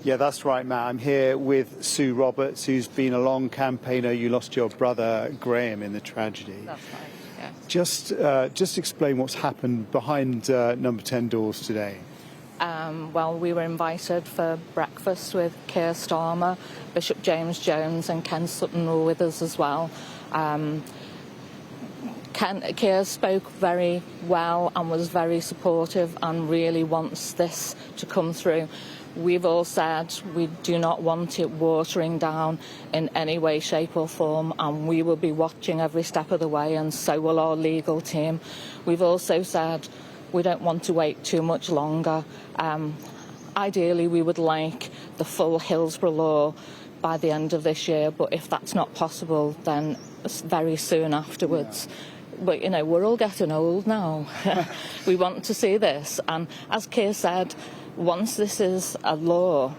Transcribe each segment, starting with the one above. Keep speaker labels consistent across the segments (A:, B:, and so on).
A: Yeah, that's right, Matt. I'm here with Sue Roberts, who's been a long campaigner. You lost your brother Graham in the tragedy.
B: That's right, yes.
A: Just explain what's happened behind number 10 doors today.
B: Well, we were invited for breakfast with Keir Starmer, Bishop James Jones and Ken Sutton were with us as well. Keir spoke very well and was very supportive and really wants this to come through. We've all said we do not want it watering down in any way, shape or form, and we will be watching every step of the way, and so will our legal team. We've also said we don't want to wait too much longer. Ideally, we would like the full Hillsborough Law by the end of this year, but if that's not possible, then very soon afterwards.
A: Yeah.
B: But, you know, we're all getting old now. We want to see this. And as Keir said, once this is a law,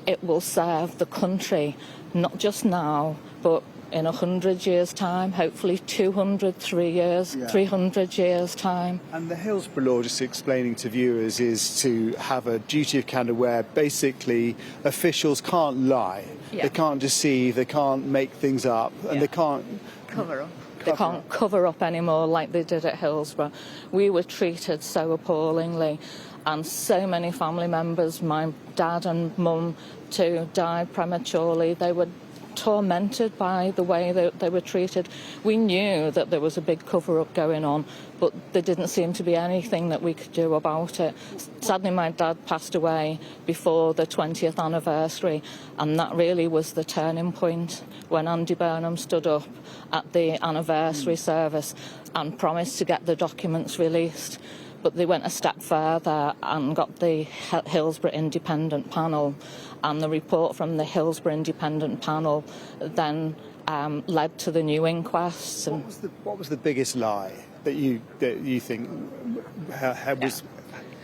B: it will serve the country, not just now, but in 100 years' time, hopefully 200, 300 years' time.
A: And the Hillsborough Law, just explaining to viewers, is to have a duty of candour where basically officials can't lie, they can't deceive, they can't make things up, and they can't
B: cover up. They can't cover up anymore like they did at Hillsborough. We were treated so appallingly, and so many family members, my dad and mum too, died prematurely. They were tormented by the way that they were treated. We knew that there was a big cover-up going on, but there didn't seem to be anything that we could do about it. Sadly, my dad passed away before the 20th anniversary, and that really was the turning point when Andy Burnham stood up at the anniversary service and promised to get the documents released. But they went a step further and got the Hillsborough Independent Panel, and the report from the Hillsborough Independent Panel then led to the new inquests.
A: What was the biggest lie that you think was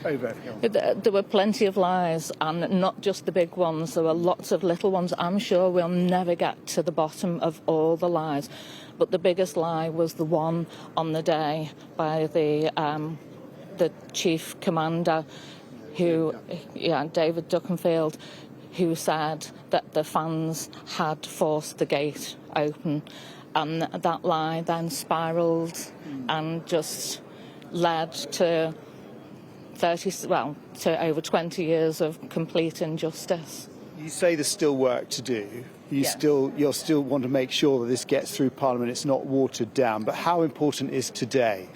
A: over Hillsborough?
B: There were plenty of lies, and not just the big ones. There were lots of little ones. I'm sure we'll never get to the bottom of all the lies, but the biggest lie was the one on the day by the chief commander, David Duckenfield, who said that the fans had forced the gate open, and that lie then spiralled and just led to over 20 years of complete injustice.
A: You say there's still work to do. You still want to make sure that this gets through Parliament, it's not watered down, but how important is today?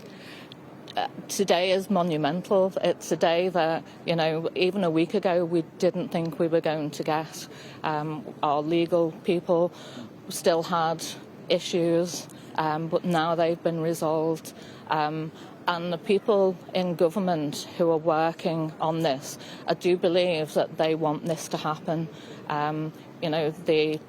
B: Today is monumental. It's a day that, you know, even a week ago we didn't think we were going to get. Our legal people still had issues, but now they've been resolved. And the people in government who are working on this, I do believe that they want this to happen. You know, the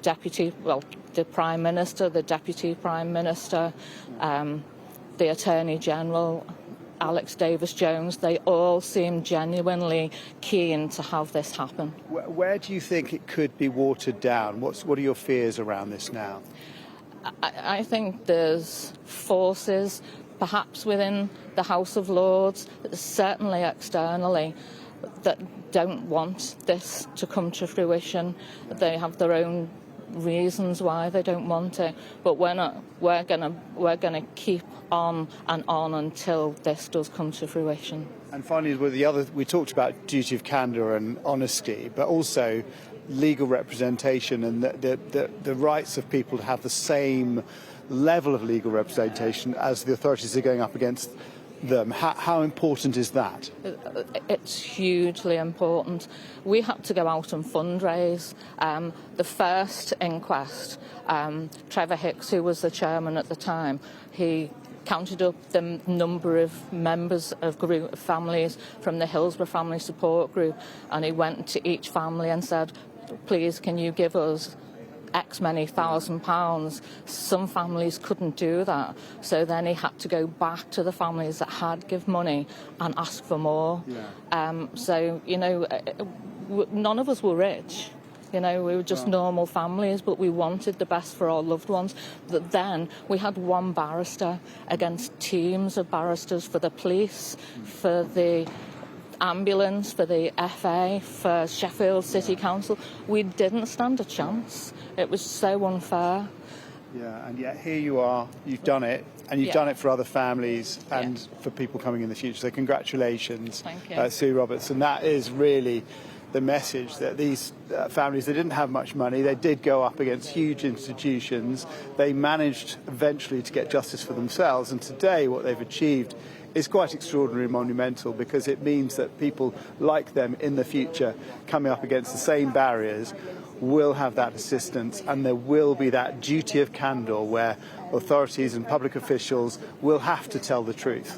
B: Prime Minister, the Deputy Prime Minister, the Attorney General, Alex Davis-Jones, they all seem genuinely keen to have this happen.
A: Where do you think it could be watered down? What are your fears around this now?
B: I think there's forces, perhaps within the House of Lords, certainly externally, that don't want this to come to fruition. They have their own reasons why they don't want it, but we're gonna keep on and on until this does come to fruition.
A: And finally, we talked about duty of candour and honesty, but also legal representation and the rights of people to have the same level of legal representation as the authorities are going up against them. How important is that?
B: It's hugely important. We had to go out and fundraise. The first inquest, Trevor Hicks, who was the chairman at the time, he counted up the number of members of families from the Hillsborough Family Support Group, and he went to each family and said, please, can you give us X many £1,000s. Some families couldn't do that, so then he had to go back to the families that had give money and ask for more. So, you know, none of us were rich. You know, we were just normal families, but we wanted the best for our loved ones. But then we had one barrister against teams of barristers for the police, for the ambulance, for the FA, for Sheffield City Council. We didn't stand a chance. It was so unfair.
A: Yeah, and yet here you are, you've done it, and you've done it for other families and for people coming in the future. So congratulations,
B: Thank you.
A: Sue Roberts. And that is really the message, that these families, they didn't have much money, they did go up against huge institutions, they managed eventually to get justice for themselves, and today what they've achieved is quite extraordinary and monumental, because it means that people like them in the future coming up against the same barriers will have that assistance, and there will be that duty of candour where authorities and public officials will have to tell the truth.